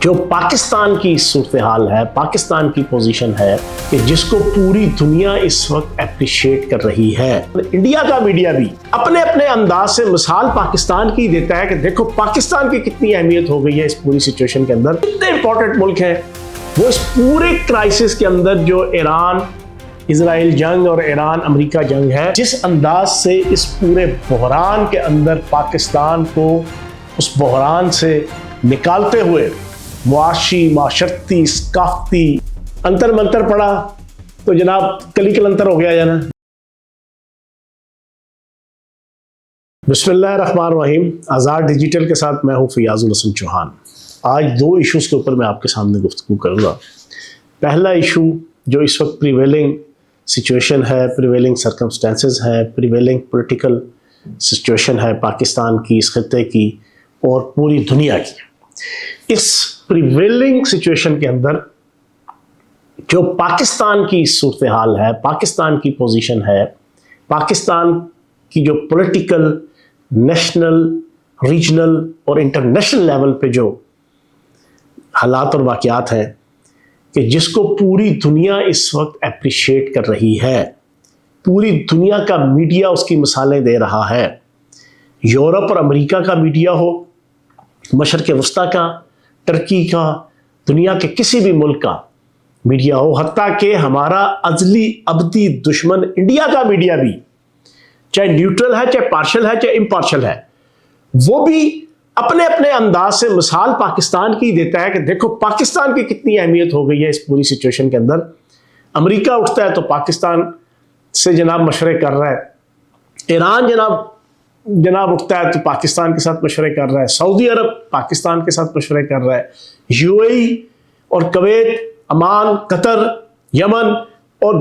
جو پاکستان کی صورتحال ہے، پاکستان کی پوزیشن ہے کہ جس کو پوری دنیا اس وقت اپریشیٹ کر رہی ہے۔ انڈیا کا میڈیا بھی اپنے اپنے انداز سے مثال پاکستان کی دیتا ہے کہ دیکھو پاکستان کی کتنی اہمیت ہو گئی ہے اس پوری سچویشن کے اندر، کتنے امپورٹنٹ ملک ہیں وہ اس پورے کرائسس کے اندر جو ایران اسرائیل جنگ اور ایران امریکہ جنگ ہے، جس انداز سے اس پورے بحران کے اندر پاکستان کو اس بحران سے نکالتے ہوئے معاشی، معاشرتی، ثقافتی انتر منتر پڑا تو جناب کلی کلنتر ہو گیا جانا۔ بسم اللہ الرحمن الرحیم۔ آزاد ڈیجیٹل کے ساتھ میں ہوں فیاض الحسن چوہان۔ آج دو ایشوز کے اوپر میں آپ کے سامنے گفتگو کروں گا۔ پہلا ایشو جو اس وقت پریویلنگ سچویشن ہے، پریویلنگ سرکمسٹانسز ہے، پریویلنگ پولیٹیکل سچویشن ہے پاکستان کی، اس خطے کی اور پوری دنیا کی۔ اس پریویلنگ سچویشن کے اندر جو پاکستان کی صورتحال ہے، پاکستان کی پوزیشن ہے، پاکستان کی جو پولیٹیکل، نیشنل، ریجنل اور انٹرنیشنل لیول پہ جو حالات اور واقعات ہیں کہ جس کو پوری دنیا اس وقت اپریشیٹ کر رہی ہے، پوری دنیا کا میڈیا اس کی مثالیں دے رہا ہے۔ یورپ اور امریکہ کا میڈیا ہو، مشرق وسطیٰ کا، ترکی کا، دنیا کے کسی بھی ملک کا میڈیا ہو، حتیٰ کہ ہمارا ازلی ابدی دشمن انڈیا کا میڈیا بھی، چاہے نیوٹرل ہے، چاہے پارشل ہے، چاہے امپارشل ہے، وہ بھی اپنے اپنے انداز سے مثال پاکستان کی دیتا ہے کہ دیکھو پاکستان کی کتنی اہمیت ہو گئی ہے اس پوری سچویشن کے اندر۔ امریکہ اٹھتا ہے تو پاکستان سے جناب مشورے کر رہا ہے، ایران جناب اٹھتا ہے تو پاکستان کے ساتھ مشورے کر رہا ہے، سعودی عرب پاکستان کے ساتھ مشورے کر رہا ہے، یو اے ای اور کویت، عمان، قطر، یمن اور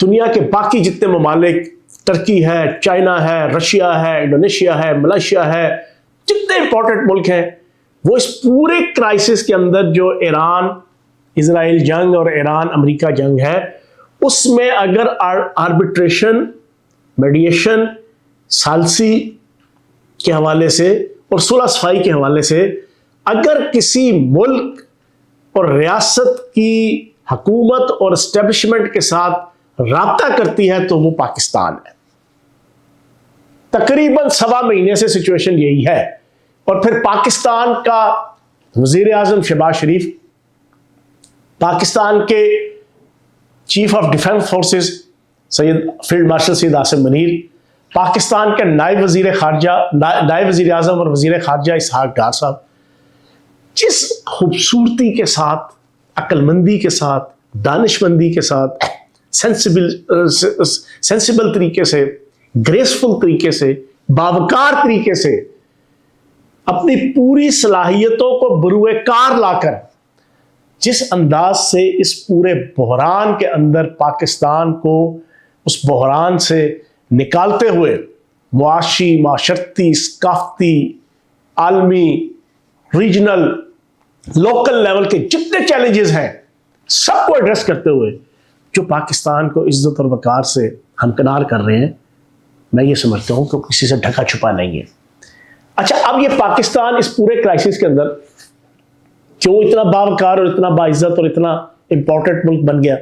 دنیا کے باقی جتنے ممالک، ترکی ہے، چائنا ہے، رشیا ہے، انڈونیشیا ہے، ملائیشیا ہے، جتنے امپورٹنٹ ملک ہیں وہ اس پورے کرائسس کے اندر جو ایران اسرائیل جنگ اور ایران امریکہ جنگ ہے، اس میں اگر آربیٹریشن، میڈیشن، ثالثی کے حوالے سے اور صلح صفائی کے حوالے سے اگر کسی ملک اور ریاست کی حکومت اور اسٹیبلشمنٹ کے ساتھ رابطہ کرتی ہے تو وہ پاکستان ہے۔ تقریباً 1.25 مہینے سے سچویشن یہی ہے۔ اور پھر پاکستان کا وزیر اعظم شہباز شریف، پاکستان کے chief of defence forces field marshal Syed Asim Munir, Pakistan کے نائب وزیر اعظم اور وزیر خارجہ اسحاق ڈار صاحب جس خوبصورتی کے ساتھ، عقل مندی کے ساتھ، دانش مندی کے ساتھ، سینسیبل طریقے سے، گریسفل طریقے سے، باوقار طریقے سے اپنی پوری صلاحیتوں کو بروئے کار لا کر جس انداز سے اس پورے بحران کے اندر پاکستان کو اس بحران سے نکالتے ہوئے معاشی، معاشرتی، ثقافتی، عالمی، ریجنل، لوکل لیول کے جتنے چیلنجز ہیں سب کو ایڈریس کرتے ہوئے جو پاکستان کو عزت اور وقار سے ہمکنار کر رہے ہیں، میں یہ سمجھتا ہوں کہ کسی سے ڈھکا چھپا نہیں ہے۔ اچھا، اب یہ پاکستان اس پورے کرائسس کے اندر کیوں اتنا باوقار اور اتنا باعزت اور اتنا امپورٹنٹ ملک بن گیا؟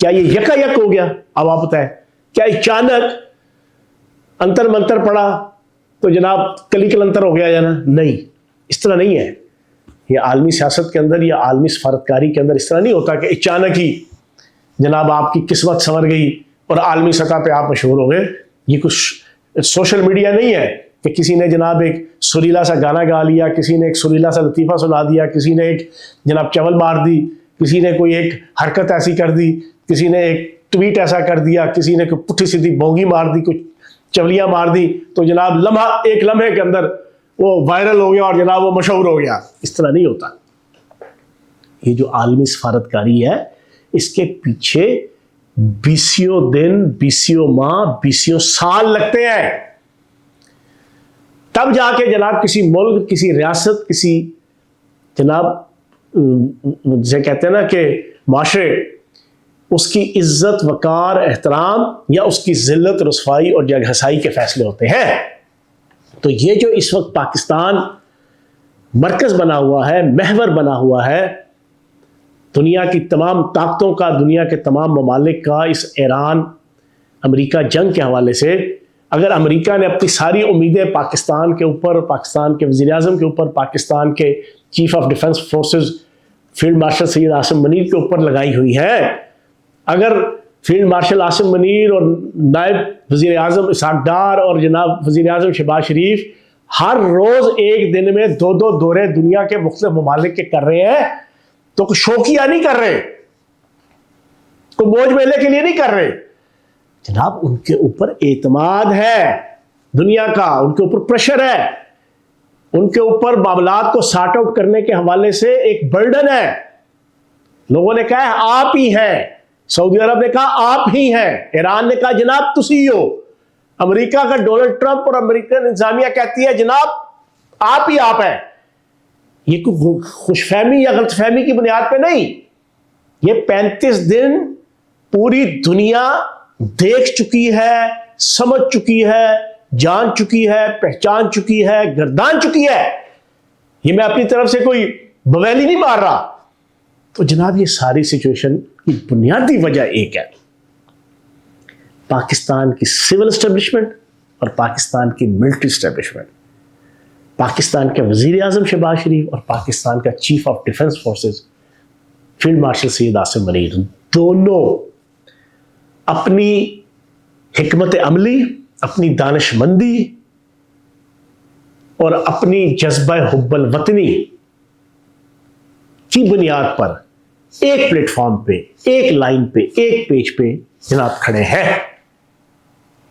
کیا یہ یکا یک ہو گیا؟ اب آپ بتائیں، کیا اچانک انتر منتر پڑا تو جناب کلی کلنتر ہو گیا جانا؟ نہیں، اس طرح نہیں ہے۔ یہ عالمی سیاست کے اندر یا عالمی سفارتکاری کے اندر اس طرح نہیں ہوتا کہ اچانک ہی جناب آپ کی قسمت سنور گئی اور عالمی سطح پہ آپ مشہور ہو گئے۔ یہ کچھ سوشل میڈیا نہیں ہے کہ کسی نے جناب ایک سریلا سا گانا گا لیا، کسی نے ایک سریلا سا لطیفہ سنا دیا، کسی نے ایک جناب چول مار دی، کسی نے کوئی ایک حرکت ایسی کر دی، کسی نے ایک ٹویٹ ایسا کر دیا، کسی نے کوئی پٹھی سیدھی بونگی مار دی، کچھ چولیاں مار دی تو جناب ایک لمحے کے اندر وہ وائرل ہو گیا اور جناب وہ مشہور ہو گیا۔ اس طرح نہیں ہوتا۔ یہ جو عالمی سفارتکاری ہے اس کے پیچھے بیسیوں دن، بیسیوں ماہ، بیسیوں سال لگتے ہیں، تب جا کے جناب کسی ملک، کسی ریاست، کسی جناب جسے کہتے ہیں نا کہ معاشرے، اس کی عزت، وقار، احترام یا اس کی ذلت، رسوائی اور جگ ہسائی کے فیصلے ہوتے ہیں۔ تو یہ جو اس وقت پاکستان مرکز بنا ہوا ہے، محور بنا ہوا ہے دنیا کی تمام طاقتوں کا، دنیا کے تمام ممالک کا اس ایران امریکہ جنگ کے حوالے سے۔ اگر امریکہ نے اپنی ساری امیدیں پاکستان کے اوپر، پاکستان کے وزیر اعظم کے اوپر، پاکستان کے chief of defence forces field marshal Syed Asim Munir کے اوپر لگائی ہوئی ہیں، اگر فیلڈ مارشل عاصم منیر اور نائب وزیر اعظم اسحاق ڈار اور جناب وزیر اعظم شہباز شریف ہر روز ایک دن میں 2 دورے دنیا کے مختلف ممالک کے کر رہے ہیں، تو کوئی شوقیہ نہیں کر رہے، کوئی موج میلے کے لیے نہیں کر رہے جناب۔ ان کے اوپر اعتماد ہے دنیا کا، ان کے اوپر پریشر ہے، ان کے اوپر معاملات کو سارٹ آؤٹ کرنے کے حوالے سے ایک برڈن ہے۔ لوگوں نے کہا ہے آپ ہی ہیں، سعودی عرب نے کہا آپ ہی ہیں، ایران نے کہا جناب تسی ہو، امریکہ کا ڈونلڈ ٹرمپ اور امریکن انتظامیہ کہتی ہے جناب آپ ہی آپ ہیں۔ یہ کوئی خوش فہمی یا غلط فہمی کی بنیاد پہ نہیں، یہ 35 دن پوری دنیا دیکھ چکی ہے، سمجھ چکی ہے، جان چکی ہے، پہچان چکی ہے، گردان چکی ہے۔ یہ میں اپنی طرف سے کوئی بویلی نہیں مار رہا۔ تو جناب یہ ساری سچویشن کی بنیادی وجہ ایک ہے، پاکستان کی سول اسٹیبلشمنٹ اور پاکستان کی ملٹری اسٹیبلشمنٹ، پاکستان کے وزیر اعظم شہباز شریف اور پاکستان کا chief of defence forces field marshal Syed Asim Munir, دونوں اپنی حکمت عملی، اپنی دانش مندی اور اپنی جذبہ حب الوطنی کی بنیاد پر ایک پلیٹ فارم پہ، ایک لائن پہ، ایک پیج پہ جناب کھڑے ہیں۔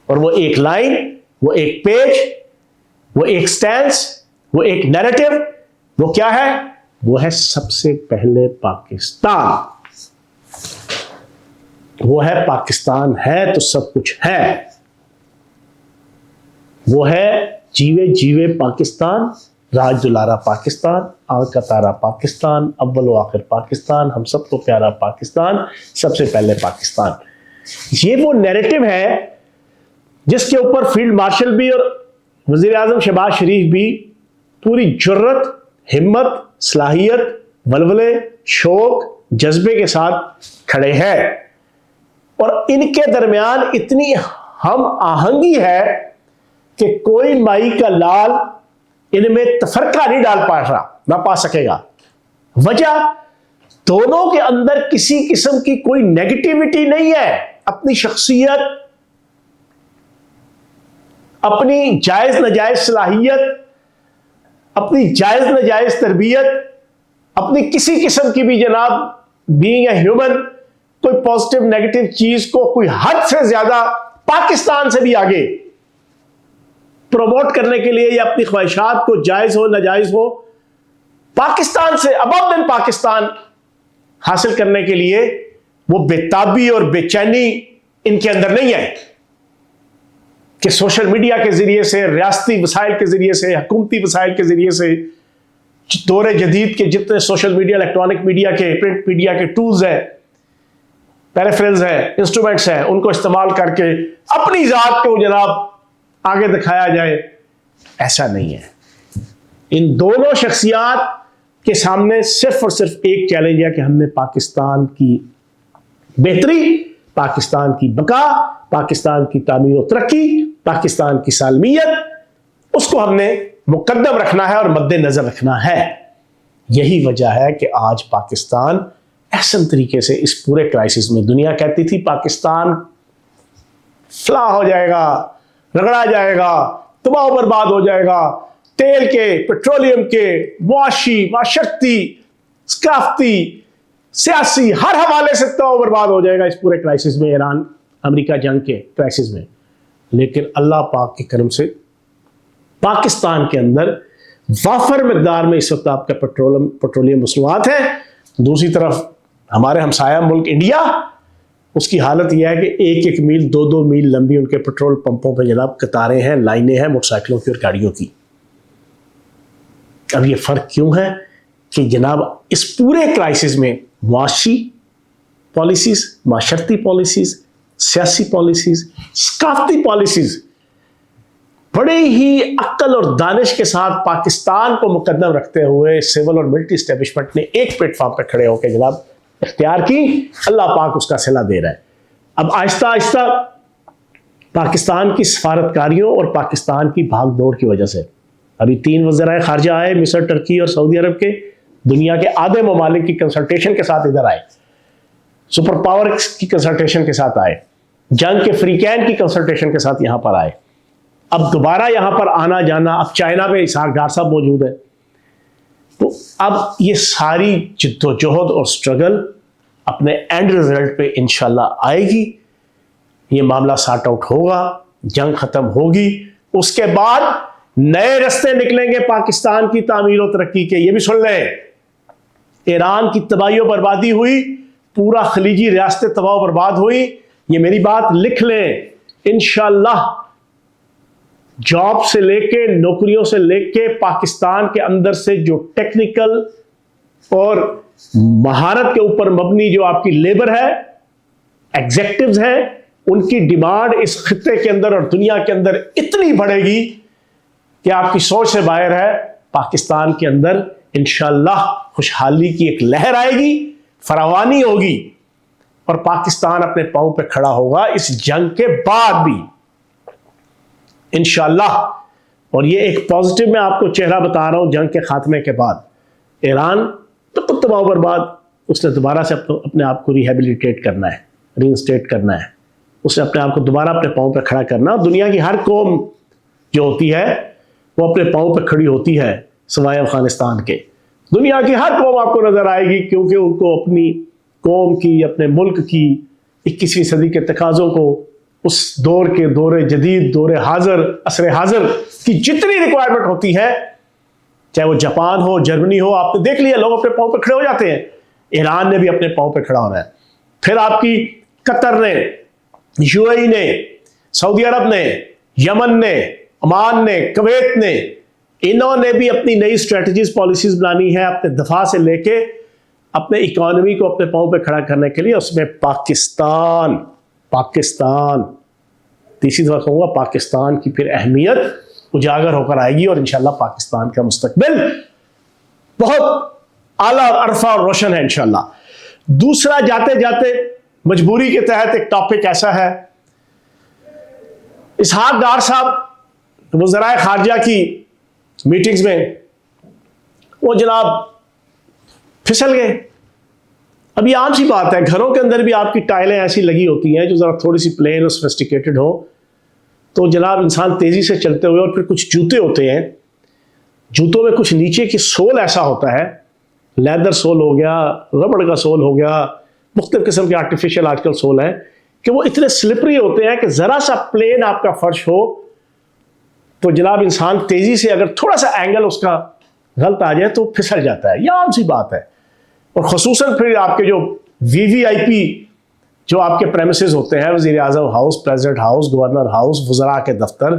اور وہ ایک لائن، وہ ایک پیج، وہ ایک سٹینس، وہ ایک نیریٹو، وہ کیا ہے؟ وہ ہے سب سے پہلے پاکستان۔ وہ ہے پاکستان ہے تو سب کچھ ہے، وہ ہے جیوے جیوے پاکستان، راج دلارا پاکستان، آنکھ کا تارا پاکستان، اول و آخر پاکستان، ہم سب کو پیارا پاکستان، سب سے پہلے پاکستان۔ یہ وہ نیریٹو ہے جس کے اوپر فیلڈ مارشل بھی اور وزیر اعظم شہباز شریف بھی پوری جرت، ہمت، صلاحیت، ولولے، شوق، جذبے کے ساتھ کھڑے ہیں۔ اور ان کے درمیان اتنی ہم آہنگی ہے کہ کوئی مائی کا لال ان میں تفرقہ نہیں ڈال پا رہا، نہ پا سکے گا۔ وجہ دونوں کے اندر کسی قسم کی کوئی نیگیٹیوٹی نہیں ہے، اپنی شخصیت، اپنی جائز ناجائز صلاحیت، اپنی جائز ناجائز تربیت، اپنی کسی قسم کی بھی جناب بینگ اے ہیومن کوئی پازیٹیو نیگیٹو چیز کو کوئی حد سے زیادہ پاکستان سے بھی آگے پروموٹ کرنے کے لیے یا اپنی خواہشات کو جائز ہو ناجائز ہو پاکستان سے ابو دین پاکستان حاصل کرنے کے لیے وہ بےتابی اور بے چینی ان کے اندر نہیں ہے کہ سوشل میڈیا کے ذریعے سے، ریاستی وسائل کے ذریعے سے، حکومتی وسائل کے ذریعے سے، دور جدید کے جتنے سوشل میڈیا، الیکٹرانک میڈیا کے، پرنٹ میڈیا کے ٹولز ہیں، پیریفرلز ہیں، انسٹرومنٹس ہیں، ان کو استعمال کر کے اپنی ذات کو جناب آگے دکھایا جائے۔ ایسا نہیں ہے۔ ان دونوں شخصیات کے سامنے صرف اور صرف ایک چیلنج ہے کہ ہم نے پاکستان کی بہتری، پاکستان کی بقا، پاکستان کی تعمیر و ترقی، پاکستان کی سالمیت، اس کو ہم نے مقدم رکھنا ہے اور مد نظر رکھنا ہے۔ یہی وجہ ہے کہ آج پاکستان احسن طریقے سے اس پورے کرائسس میں، دنیا کہتی تھی پاکستان فلاح ہو جائے گا، رگڑا جائے گا، تباہ و برباد ہو جائے گا، تیل کے، پیٹرولیم کے، معاشی، معاشرتی، ثقافتی، سیاسی ہر حوالے سے تباہ و برباد ہو جائے گا اس پورے کرائسس میں، ایران امریکہ جنگ کے کرائسس میں۔ لیکن اللہ پاک کے کرم سے پاکستان کے اندر وافر مقدار میں اس وقت آپ کا پیٹرولیم مصنوعات ہیں۔ دوسری طرف ہمارے ہمسایہ ملک انڈیا، اس کی حالت یہ ہے کہ 1-1 میل 2-2 میل لمبی ان کے پیٹرول پمپوں پہ جناب قطاریں ہیں، لائنیں ہیں موٹر سائیکلوں کی اور گاڑیوں کی۔ اب یہ فرق کیوں ہے کہ جناب اس پورے کرائسس میں معاشی پالیسیز، معاشرتی پالیسیز، سیاسی پالیسیز، ثقافتی پالیسیز بڑے ہی عقل اور دانش کے ساتھ پاکستان کو مقدم رکھتے ہوئے سول اور ملٹری اسٹیبلشمنٹ نے ایک پلیٹ فارم پہ کھڑے ہو کے جناب اختیار کی. اللہ پاک اس کا صلہ دے رہا ہے. اب آہستہ آہستہ پاکستان کی سفارتکاریوں اور پاکستان کی بھاگ دوڑ کی وجہ سے ابھی 3 وزرائے خارجہ آئے مصر، ترکی اور سعودی عرب کے، دنیا کے آدھے ممالک کی کنسلٹیشن کے ساتھ ادھر آئے، سپر پاور کی کنسلٹیشن کے ساتھ آئے، جنگ کے فریقین کی کنسلٹیشن کے ساتھ یہاں پر آئے. اب دوبارہ یہاں پر آنا جانا، اب چائنا میں اسحاق ڈار صاحب موجود ہے. تو اب یہ ساری جد و جہد اور سٹرگل اپنے اینڈ رزلٹ پہ انشاءاللہ آئے گی. یہ معاملہ سارٹ آؤٹ ہوگا، جنگ ختم ہوگی، اس کے بعد نئے رستے نکلیں گے پاکستان کی تعمیر و ترقی کے. یہ بھی سن لیں، ایران کی تباہی و بربادی ہوئی، پورا خلیجی ریاستیں تباہ و برباد ہوئی. یہ میری بات لکھ لیں، انشاءاللہ جاب سے لے کے نوکریوں سے لے کے پاکستان کے اندر سے جو ٹیکنیکل اور مہارت کے اوپر مبنی جو آپ کی لیبر ہے، ایگزیکٹوز ہیں، ان کی ڈیمانڈ اس خطے کے اندر اور دنیا کے اندر اتنی بڑھے گی کہ آپ کی سوچ سے باہر ہے. پاکستان کے اندر انشاءاللہ خوشحالی کی ایک لہر آئے گی، فراوانی ہوگی، اور پاکستان اپنے پاؤں پہ کھڑا ہوگا اس جنگ کے بعد بھی انشاءاللہ. اور یہ ایک پازیٹیو میں آپ کو چہرہ بتا رہا ہوں. جنگ کے خاتمے کے بعد ایران تو تباہ و برباد، اس نے دوبارہ سے اپنے آپ کو ریہیبلیٹیٹ کرنا ہے، ری انسٹیٹ کرنا ہے، اس نے اپنے آپ کو دوبارہ اپنے پاؤں پہ کھڑا کرنا. دنیا کی ہر قوم جو ہوتی ہے وہ اپنے پاؤں پہ کھڑی ہوتی ہے سوائے افغانستان کے. دنیا کی ہر قوم آپ کو نظر آئے گی، کیونکہ ان کو اپنی قوم کی، اپنے ملک کی 21ویں صدی کے تقاضوں کو، اس دور کے دور جدید، دور حاضر، عصر حاضر کی جتنی ریکوائرمنٹ ہوتی ہے، چاہے وہ جاپان ہو، جرمنی ہو، آپ نے دیکھ لیا لوگ اپنے پاؤں پہ کھڑے ہو جاتے ہیں. ایران نے بھی اپنے پاؤں پہ کھڑا ہونا ہے. پھر آپ کی قطر نے، یو اے ای نے، سعودی عرب نے، یمن نے، عمان نے، کویت نے، انہوں نے بھی اپنی نئی اسٹریٹجیز، پالیسیز بنانی ہے اپنے دفاع سے لے کے اپنے اکانومی کو اپنے پاؤں پہ کھڑا کرنے کے لیے. اس میں پاکستان تیسری دفعہ کہوں گا، پاکستان کی پھر اہمیت اجاگر ہو کر آئے گی، اور انشاءاللہ پاکستان کا مستقبل بہت اعلیٰ اور عرفہ اور روشن ہے انشاءاللہ. دوسرا، جاتے جاتے مجبوری کے تحت ایک ٹاپک ایسا ہے، اسحاق ڈار صاحب وزرائے خارجہ کی میٹنگز میں وہ جناب پھسل گئے. اب یہ عام سی بات ہے، گھروں کے اندر بھی آپ کی ٹائلیں ایسی لگی ہوتی ہیں جو ذرا تھوڑی سی پلین اور سوفسٹیکیٹڈ ہو، تو جناب انسان تیزی سے چلتے ہوئے، اور پھر کچھ جوتے ہوتے ہیں، جوتوں میں کچھ نیچے کی سول ایسا ہوتا ہے، لیدر سول ہو گیا، ربڑ کا سول ہو گیا، مختلف قسم کے آرٹیفیشل آج کل سول ہیں، کہ وہ اتنے سلپری ہوتے ہیں کہ ذرا سا پلین آپ کا فرش ہو تو جناب انسان تیزی سے اگر تھوڑا سا اینگل اس کا غلط آ جائے تو پھسل جاتا ہے. یہ عام سی بات ہے. اور خصوصاً پھر آپ کے جو وی آئی پی جو آپ کے پریمیسز ہوتے ہیں، وزیر اعظم house, president house, governor house, وزراء کے دفتر،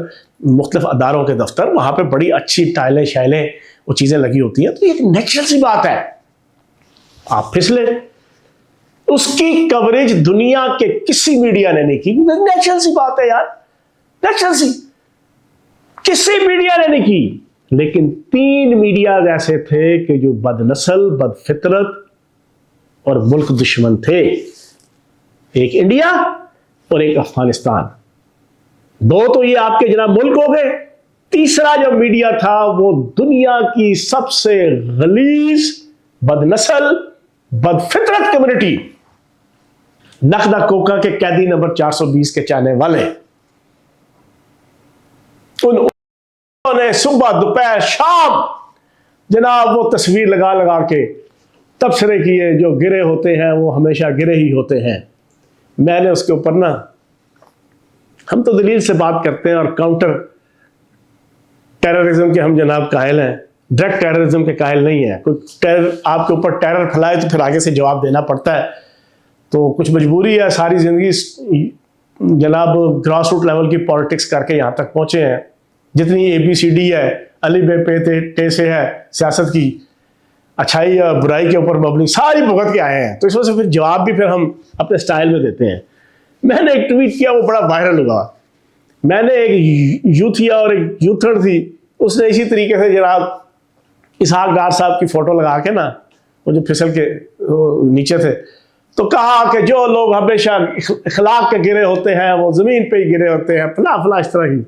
مختلف اداروں کے دفتر، وہاں پہ بڑی اچھی ٹائلیں شائلیں وہ چیزیں لگی ہوتی ہیں. تو یہ ایک نیچرل سی بات ہے، آپ پھسلیں. اس کی کوریج دنیا کے کسی میڈیا نے نہیں کی. نیچرل سی بات ہے یار، نیچرل سی، کسی میڈیا نے نہیں کی. لیکن 3 میڈیاز ایسے تھے کہ جو بد نسل، بد فطرت اور ملک دشمن تھے. ایک انڈیا اور ایک افغانستان. 2 تو یہ آپ کے جناب ملک ہو گئے. تیسرا جو میڈیا تھا وہ دنیا کی سب سے غلیظ، بد نسل، بد فطرت کمیونٹی، نخدا کوکا کے قیدی نمبر 420 کے چاہنے والے. انہوں نے صبح، دوپہر، شام جناب وہ تصویر لگا لگا کے تبصرے کیے، جو گرے ہوتے ہیں وہ ہمیشہ گرے ہی ہوتے ہیں. میں نے اس کے اوپر ہم تو دلیل سے بات کرتے ہیں اور کاؤنٹر ٹیررزم کے ہم جناب قائل ہیں، ڈائریکٹ ٹیررزم کے قائل نہیں ہیں. کوئی آپ کے اوپر ٹیرر پھیلائے تو پھر آگے سے جواب دینا پڑتا ہے. تو کچھ مجبوری ہے، ساری زندگی جناب گراس روٹ لیول کی پالیٹکس کر کے یہاں تک پہنچے ہیں. جتنی ABCD ہے، علی بے پے ٹے سے ہے سیاست کی، اچھائی یا برائی کے اوپر مبنی، ساری بھگت کے آئے ہیں. تو اس وجہ سے پھر جواب بھی پھر ہم اپنے سٹائل میں دیتے ہیں. میں نے ایک ٹویٹ کیا، وہ بڑا وائرل ہوا. میں نے ایک یوتھیا اور ایک یوتھڑ تھی، اس نے اسی طریقے سے جناب اسحاق ڈار صاحب کی فوٹو لگا کے نا، وہ جو پھسل کے نیچے تھے، تو کہا کہ جو لوگ ہمیشہ اخلاق کے گرے ہوتے ہیں وہ زمین پہ ہی گرے ہوتے ہیں، فلاں فلاں اس طرح کی.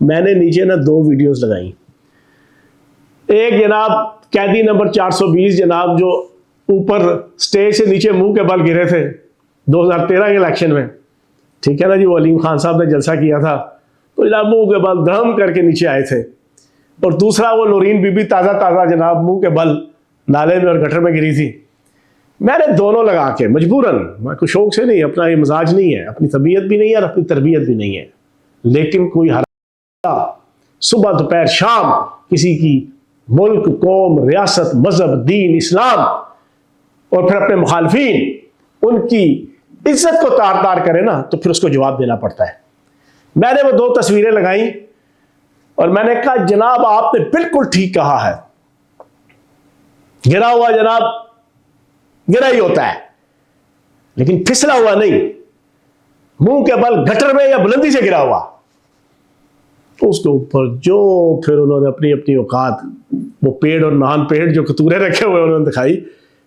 میں نے نیچے نا 2 ویڈیوز لگائیں. ایک جناب قیدی نمبر 420 جناب جو اوپر سٹیج سے نیچے منہ کے بل گرے تھے 2013 کے الیکشن میں، ٹھیک ہے نا جی، وہ علیم خان صاحب نے جلسہ کیا تھا تو جناب منہ کے بل دھڑم کر کے نیچے آئے تھے. اور دوسرا وہ نورین بی بی تازہ تازہ جناب منہ کے بل نالے میں اور گٹر میں گری تھی. میں نے دونوں لگا کے مجبوراً، میں کوئی شوق سے نہیں، اپنا یہ مزاج نہیں ہے، اپنی طبیعت بھی نہیں ہے اور اپنی تربیت بھی نہیں ہے، لیکن کوئی صبح دوپہر شام کسی کی ملک، قوم، ریاست، مذہب، دین، اسلام اور پھر اپنے مخالفین ان کی عزت کو تار تار کرے نا تو پھر اس کو جواب دینا پڑتا ہے. میں نے وہ 2 تصویریں لگائیں اور میں نے کہا جناب آپ نے بالکل ٹھیک کہا ہے، گرا ہوا جناب گرا ہی ہوتا ہے لیکن پھسلا ہوا نہیں. منہ کے بل گٹر میں یا بلندی سے گرا ہوا، اس کے اوپر جو پھر انہوں نے اپنی اپنی اوقات، وہ پیڑ اور نان پیڑ جو کتورے رکھے ہوئے انہوں نے دکھائی.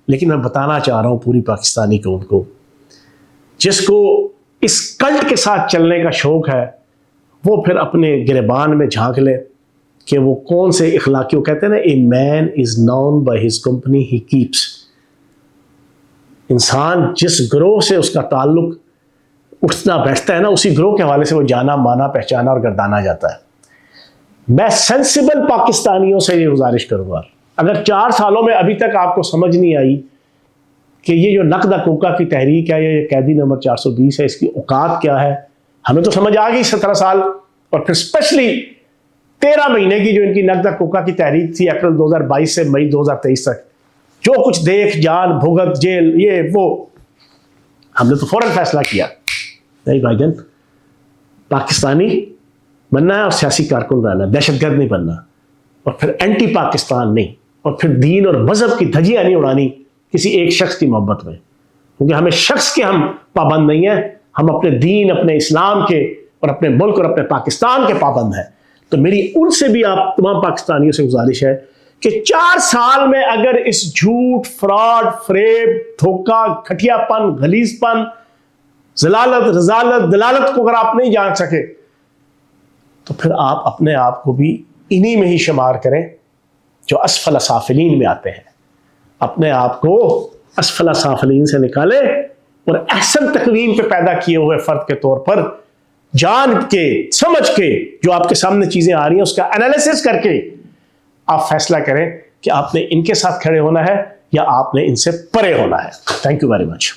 لیکن میں بتانا چاہ رہا ہوں پوری پاکستانی قوم کو، جس کو اس کلٹ کے ساتھ چلنے کا شوق ہے وہ پھر اپنے گریبان میں جھانک لے کہ وہ کون سے اخلاقیوں کہتے ہیں نا، a man is known by his company he keeps. انسان جس گروہ سے اس کا تعلق اٹھنا بیٹھتا ہے نا، اسی گروہ کے حوالے سے وہ جانا مانا پہچانا اور گردانا جاتا ہے. میں سینسیبل پاکستانیوں سے یہ گزارش کروں گا، اگر 4 سالوں میں ابھی تک آپ کو سمجھ نہیں آئی کہ یہ جو نقد کوکا کی تحریک ہے، یہ قیدی نمبر 420 ہے، اس کی اوقات کیا ہے، ہمیں تو سمجھ آ گئی 17 سال، اور پھر اسپیشلی 13 مہینے کی جو ان کی نقد کوکا کی تحریک تھی اپریل 2022 سے مئی 2023 تک، جو کچھ دیکھ جان بھگت جیل یہ وہ، ہم نے تو فوراً فیصلہ کیا نہیں بھائی جان، پاکستانی بننا ہے اور سیاسی کارکن رہنا ہے، دہشت گرد نہیں بننا، اور پھر اینٹی پاکستان نہیں، اور پھر دین اور مذہب کی دھجیاں نہیں اڑانی کسی ایک شخص کی محبت میں، کیونکہ ہمیں شخص کے ہم پابند نہیں ہیں، ہم اپنے دین، اپنے اسلام کے اور اپنے ملک اور اپنے پاکستان کے پابند ہیں. تو میری ان سے بھی آپ تمام پاکستانیوں سے گزارش ہے کہ 4 سال میں اگر اس جھوٹ، فراڈ، فریب، دھوکہ، گھٹیا پن، غلیظ پن، ضلالت، رذالت، دلالت کو اگر آپ نہیں جان سکے تو پھر آپ اپنے آپ کو بھی انہی میں ہی شمار کریں جو اسفل سافلین میں آتے ہیں. اپنے آپ کو اسفل سافلین سے نکالیں اور احسن تقویم پہ پیدا کیے ہوئے فرد کے طور پر جان کے سمجھ کے جو آپ کے سامنے چیزیں آ رہی ہیں اس کا انالیسس کر کے آپ فیصلہ کریں کہ آپ نے ان کے ساتھ کھڑے ہونا ہے یا آپ نے ان سے پرے ہونا ہے. Thank you very much.